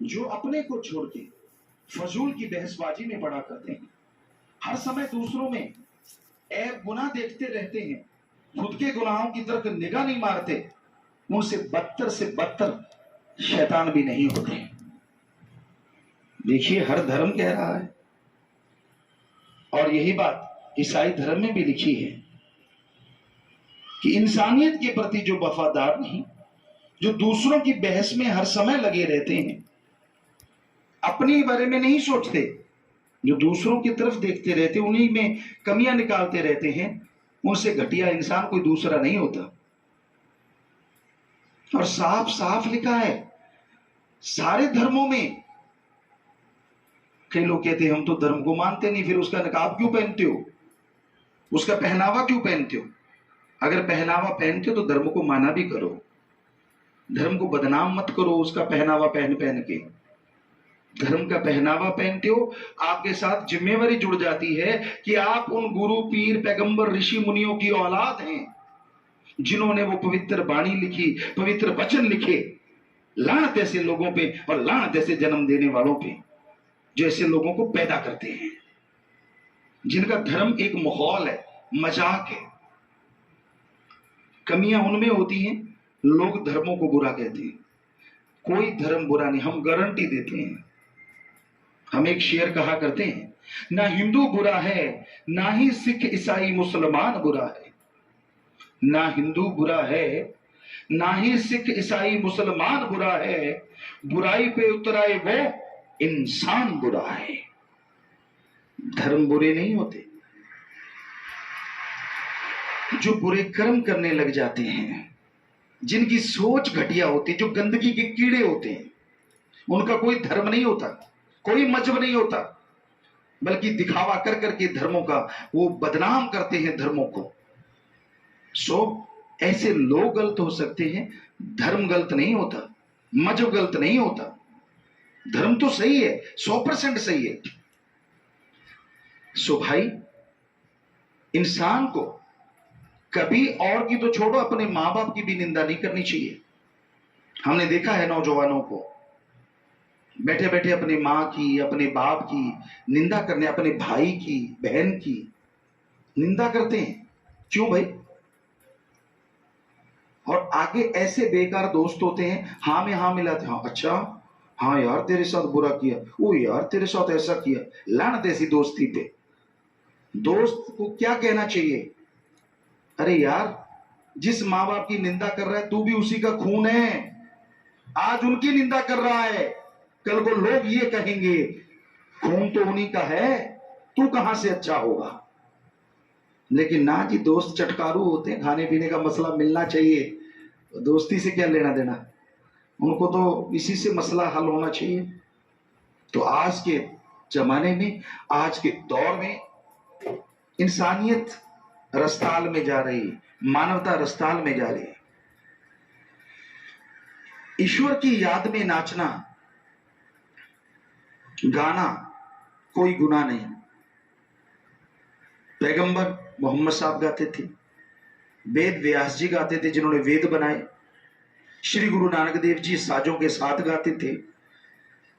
जो अपने को छोड़ के फजूल की बहसबाजी में पड़ा करते हैं, हर समय दूसरों में ऐब गुनाह देखते रहते हैं, खुद के गुनाहों की तरफ निगाह नहीं मारते, उनसे बदतर से बदतर शैतान भी नहीं होते। देखिए, हर धर्म कह रहा है, और यही बात ईसाई धर्म में भी लिखी है कि इंसानियत के प्रति जो वफादार नहीं, जो दूसरों की बहस में हर समय लगे रहते हैं, अपने बारे में नहीं सोचते, जो दूसरों की तरफ देखते रहते, उन्हीं में कमियां निकालते रहते हैं, उनसे घटिया इंसान कोई दूसरा नहीं होता। और साफ साफ लिखा है सारे धर्मों में। कई लोग कहते हैं हम तो धर्म को मानते नहीं, फिर उसका नकाब क्यों पहनते हो, उसका पहनावा क्यों पहनते हो? अगर पहनावा पहनते हो तो धर्म को माना भी करो, धर्म को बदनाम मत करो उसका पहनावा पहन पहन के। धर्म का पहनावा पहनते हो, आपके साथ जिम्मेवारी जुड़ जाती है कि आप उन गुरु पीर पैगंबर ऋषि मुनियों की औलाद हैं जिन्होंने वो पवित्र बाणी लिखी, पवित्र वचन लिखे। लानत ऐसे लोगों पे और लानत ऐसे जन्म देने वालों पे जो ऐसे लोगों को पैदा करते हैं, जिनका धर्म एक माहौल है, मजाक है। कमियां उनमें होती हैं, लोग धर्मों को बुरा कहते हैं। कोई धर्म बुरा नहीं, हम गारंटी देते हैं। हम एक शेर कहा करते हैं, ना हिंदू बुरा है, ना ही सिख ईसाई मुसलमान बुरा है। ना हिंदू बुरा है, ना ही सिख ईसाई मुसलमान बुरा है, बुराई पे उतराए वो इंसान बुरा है। धर्म बुरे नहीं होते, जो बुरे कर्म करने लग जाते हैं, जिनकी सोच घटिया होती है, जो गंदगी के कीड़े होते हैं, उनका कोई धर्म नहीं होता, कोई मजहब नहीं होता, बल्कि दिखावा कर करके धर्मों का वो बदनाम करते हैं धर्मों को। ऐसे लोग गलत हो सकते हैं, धर्म गलत नहीं होता, मजहब गलत नहीं होता। धर्म तो सही है, 100% सही है। भाई, इंसान को कभी और की तो छोड़ो, अपने मां बाप की भी निंदा नहीं करनी चाहिए। हमने देखा है नौजवानों को बैठे बैठे अपनी मां की, अपने बाप की निंदा करने, अपने भाई की, बहन की निंदा करते हैं। क्यों भाई? और आगे ऐसे बेकार दोस्त होते हैं, हाँ में हाँ मिलाते, हाँ अच्छा, हाँ यार तेरे साथ बुरा किया, ओ यार तेरे साथ ऐसा किया। लानत ऐसी दोस्ती पे। दोस्त को क्या कहना चाहिए? अरे यार, जिस माँ बाप की निंदा कर रहा है तू भी उसी का खून है, आज उनकी निंदा कर रहा है, कल को लोग ये कहेंगे खून तो उन्हीं का है, तू कहां से अच्छा होगा। लेकिन ना जी, दोस्त चटकारू होते हैं, खाने पीने का मसला मिलना चाहिए, दोस्ती से क्या लेना देना, उनको तो इसी से मसला हल होना चाहिए। तो आज के जमाने में, आज के दौर में इंसानियत रस्ताल में जा रही, मानवता रस्ताल में जा रही। ईश्वर की याद में नाचना गाना कोई गुनाह नहीं। पैगंबर मोहम्मद साहब गाते थे, वेद व्यास जी गाते थे जिन्होंने वेद बनाए, श्री गुरु नानक देव जी साजों के साथ गाते थे,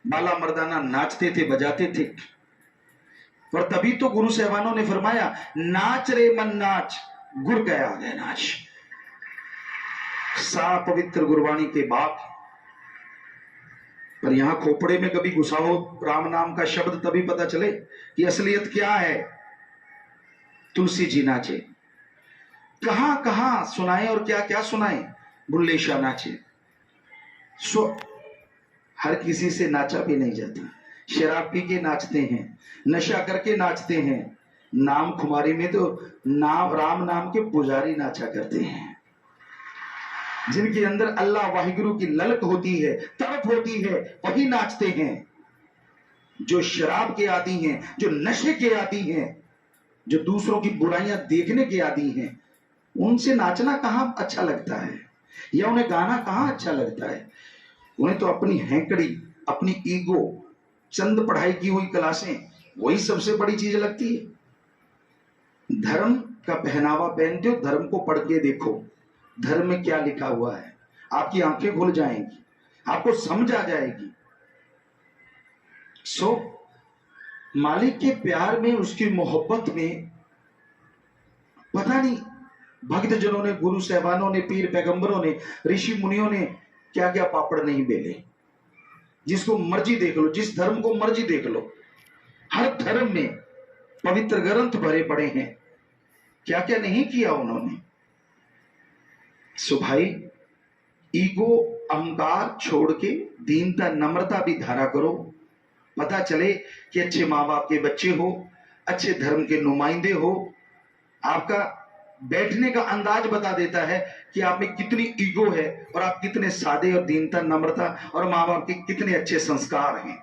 बाला मर्दाना नाचते थे, बजाते थे। और तभी तो गुरु साहबानों ने फरमाया, नाच रे मन नाच, गुर गया है नाच। सा पवित्र गुरबाणी के बाप। पर यहां खोपड़े में कभी घुसा हो राम नाम का शब्द, तभी पता चले कि असलियत क्या है। तुलसी जी नाचे, कहां कहां सुनाए और क्या क्या सुनाए। बुल्ले शाह नाचे, हर किसी से नाचा भी नहीं जाता। शराब पी के नाचते हैं, नशा करके नाचते हैं। नाम खुमारी में तो राम नाम के पुजारी नाचा करते हैं, जिनके अंदर अल्लाह वाहिगुरु की ललक होती है, तड़प होती है, वही नाचते हैं। जो शराब के आदी हैं, जो नशे के आदी हैं, जो दूसरों की बुराइयां देखने के आदी हैं, उनसे नाचना कहां अच्छा लगता है, या उन्हें गाना कहां अच्छा लगता है। उन्हें तो अपनी हैंकड़ी, अपनी ईगो, चंद पढ़ाई की हुई क्लासें, वही सबसे बड़ी चीज लगती है। धर्म का पहनावा पहनते हो, धर्म को पढ़ के देखो, धर्म में क्या लिखा हुआ है, आपकी आंखें खुल जाएंगी, आपको समझ आ जाएगी। सो मालिक के प्यार में, उसकी मोहब्बत में, पता नहीं भक्तजनों ने, गुरु साहबानों ने, पीर पैगंबरों ने, ऋषि मुनियों ने क्या क्या पापड़ नहीं बेले। जिसको मर्जी देख लो, जिस धर्म को मर्जी देख लो, हर धर्म में पवित्र ग्रंथ भरे पड़े हैं, क्या क्या नहीं किया उन्होंने। सो भाई, ईगो अहंकार छोड़ के दीनता नम्रता भी धारा करो। पता चले कि अच्छे माँ बाप के बच्चे हो, अच्छे धर्म के नुमाइंदे हो। आपका बैठने का अंदाज बता देता है कि आप में कितनी ईगो है और आप कितने सादे और दीनता नम्रता और माँ बाप के कितने अच्छे संस्कार हैं।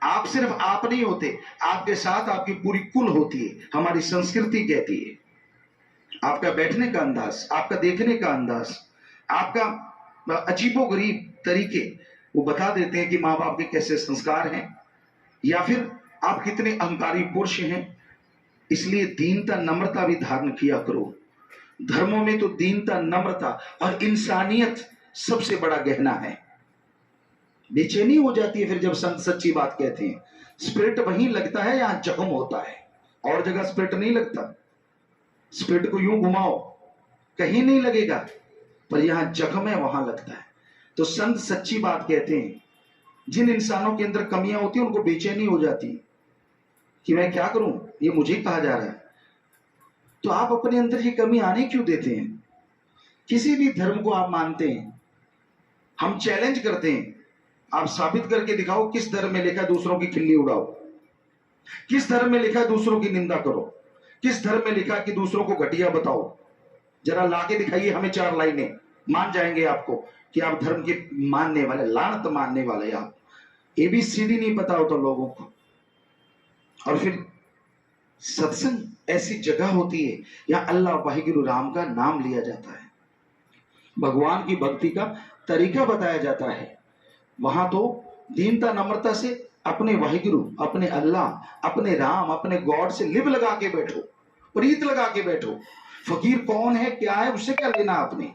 आप सिर्फ आप नहीं होते, आपके साथ आपकी पूरी कुल होती है। हमारी संस्कृति कहती है आपका बैठने का अंदाज, आपका देखने का अंदाज, आपका अजीबोगरीब तरीके वो बता देते हैं कि माँ बाप के कैसे संस्कार हैं या फिर आप कितने अहंकारी पुरुष हैं। इसलिए दीनता नम्रता भी धारण किया करो। धर्मों में तो दीनता नम्रता और इंसानियत सबसे बड़ा गहना है। बेचैनी हो जाती है फिर जब संत सच्ची बात कहते हैं। स्पिरिट वहीं लगता है यहां जख्म होता है, और जगह स्पिरिट नहीं लगता। स्पिरिट को यूं घुमाओ कहीं नहीं लगेगा, पर यहां जख्म है वहां लगता है। तो संत सच्ची बात कहते हैं। जिन इंसानों के अंदर कमियां होती हैं उनको बेचैनी हो जाती है कि मैं क्या करूं, ये मुझे कहा जा रहा है। तो आप अपने अंदर ये कमी आने क्यों देते हैं? किसी भी धर्म को आप मानते हैं, हम चैलेंज करते हैं, आप साबित करके दिखाओ किस धर्म में लिखा है दूसरों की खिल्ली उड़ाओ, किस धर्म में लिखा है दूसरों की निंदा करो, किस धर्म में लिखा है कि दूसरों को घटिया बताओ। जरा लाके दिखाइए हमें 4 लाइनें, मान जाएंगे आपको कि आप धर्म के मानने वाले, लानत मानने वाले। आप ABCD नहीं पता होता लोगों को। और फिर सत्संग ऐसी जगह होती है या अल्लाह वाहिगुरु राम का नाम लिया जाता है, भगवान की भक्ति का तरीका बताया जाता है। वहां तो दीनता नम्रता से अपने वाहिगुरु, अपने अल्लाह, अपने राम, अपने गॉड से लिव लगा के बैठो, प्रीत लगा के बैठो। फकीर कौन है क्या है उससे क्या लेना आपने।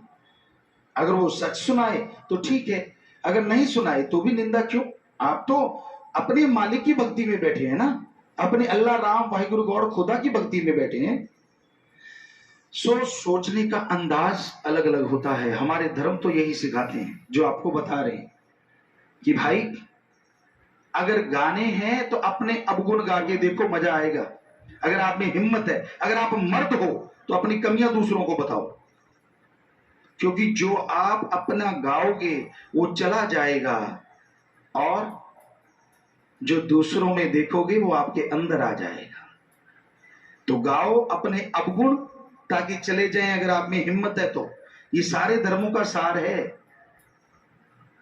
अगर वो सच सुनाए तो ठीक है, अगर नहीं सुनाए तो भी निंदा क्यों। आप तो अपने मालिक की भक्ति में बैठे हैं ना, अपने अल्लाह राम वाहिगुरु गॉड खुदा की भक्ति में बैठे हैं। सोचने का अंदाज अलग अलग होता है। हमारे धर्म तो यही सिखाते हैं जो आपको बता रहे हैं कि भाई अगर गाने हैं तो अपने अवगुण गा के देखो, मजा आएगा। अगर आप में हिम्मत है, अगर आप मर्द हो तो अपनी कमियां दूसरों को बताओ, क्योंकि जो आप अपना गाओगे वो चला जाएगा और जो दूसरों में देखोगे वो आपके अंदर आ जाएगा। तो गाओ अपने अवगुण ताकि चले जाएं, अगर आप में हिम्मत है तो। ये सारे धर्मों का सार है,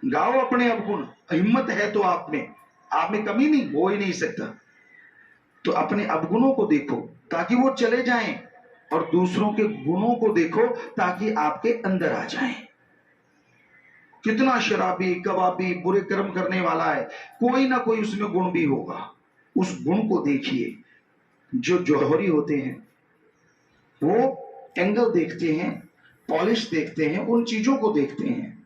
गाओ अपने अवगुण। हिम्मत है तो आप में कमी नहीं, हो ही नहीं सकता। तो अपने अवगुणों को देखो ताकि वो चले जाएं, और दूसरों के गुणों को देखो ताकि आपके अंदर आ जाएं। कितना शराबी, कबाबी, बुरे कर्म करने वाला है, कोई ना कोई उसमें गुण भी होगा। उस गुण को देखिए। जो जौहरी होते हैं वो एंगल देखते हैं, पॉलिश देखते हैं, उन चीजों को देखते हैं,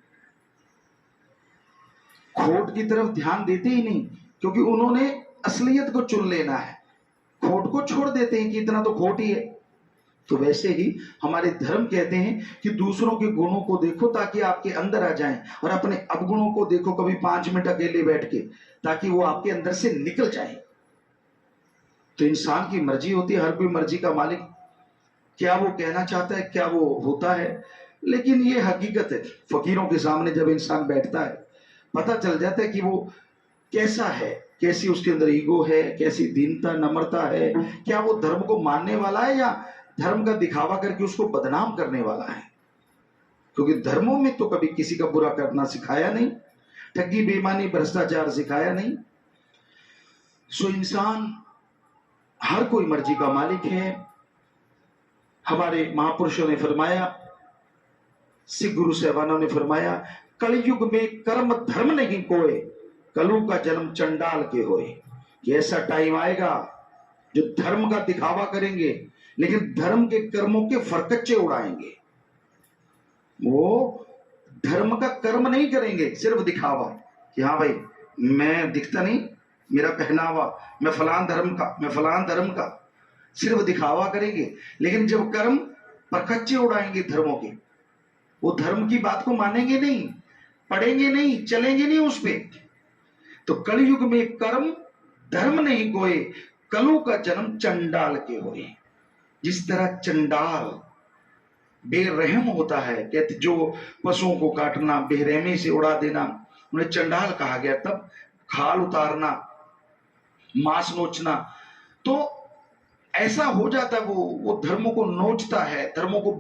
खोट की तरफ ध्यान देते ही नहीं, क्योंकि उन्होंने असलियत को चुन लेना है। खोट को छोड़ देते हैं कि इतना तो खोट ही है। तो वैसे ही हमारे धर्म कहते हैं कि दूसरों के गुणों को देखो ताकि आपके अंदर आ जाएं, और अपने अवगुणों को देखो कभी 5 मिनट अकेले बैठ के, ताकि वो आपके अंदर से निकल जाए। तो इंसान की मर्जी होती है, हर कोई मर्जी का मालिक। क्या वो कहना चाहता है, क्या वो होता है, लेकिन ये हकीकत है। फकीरों के सामने जब इंसान बैठता है पता चल जाता है कि वो कैसा है, कैसी उसके अंदर ईगो है, कैसी दीनता नम्रता है, क्या वो धर्म को मानने वाला है या धर्म का दिखावा करके उसको बदनाम करने वाला है। क्योंकि धर्मों में तो कभी किसी का बुरा करना सिखाया नहीं, ठगी बेईमानी भ्रष्टाचार सिखाया नहीं। सो इंसान हर कोई मर्जी का मालिक है। हमारे महापुरुषों ने फरमाया, सिख गुरु साहबानों ने फरमाया, कलयुग में कर्म धर्म नहीं कोई, कलु का जन्म चंडाल के होए। कि ऐसा टाइम आएगा जो धर्म का दिखावा करेंगे लेकिन धर्म के कर्मों के फरकच्चे उड़ाएंगे। वो धर्म का कर्म नहीं करेंगे, सिर्फ दिखावा कि हाँ भाई मैं दिखता नहीं, मेरा पहनावा, मैं फलान धर्म का, मैं फलान धर्म का, सिर्फ दिखावा करेंगे। लेकिन जब कर्म परखच्चे उड़ाएंगे धर्मों के, वो धर्म की बात को मानेंगे नहीं, पढ़ेंगे नहीं, चलेंगे नहीं उस पे। तो कलयुग में कर्म धर्म नहीं कोई, कलु का जन्म चंडाल के होए। जिस तरह चंडाल बेरहम होता है, कहते जो पशुओं को काटना, बेरहमी से उड़ा देना, उन्हें चंडाल कहा गया। तब खाल उतारना, मांस नोचना, तो ऐसा हो जाता है, वो धर्मों को नोचता है, धर्मों को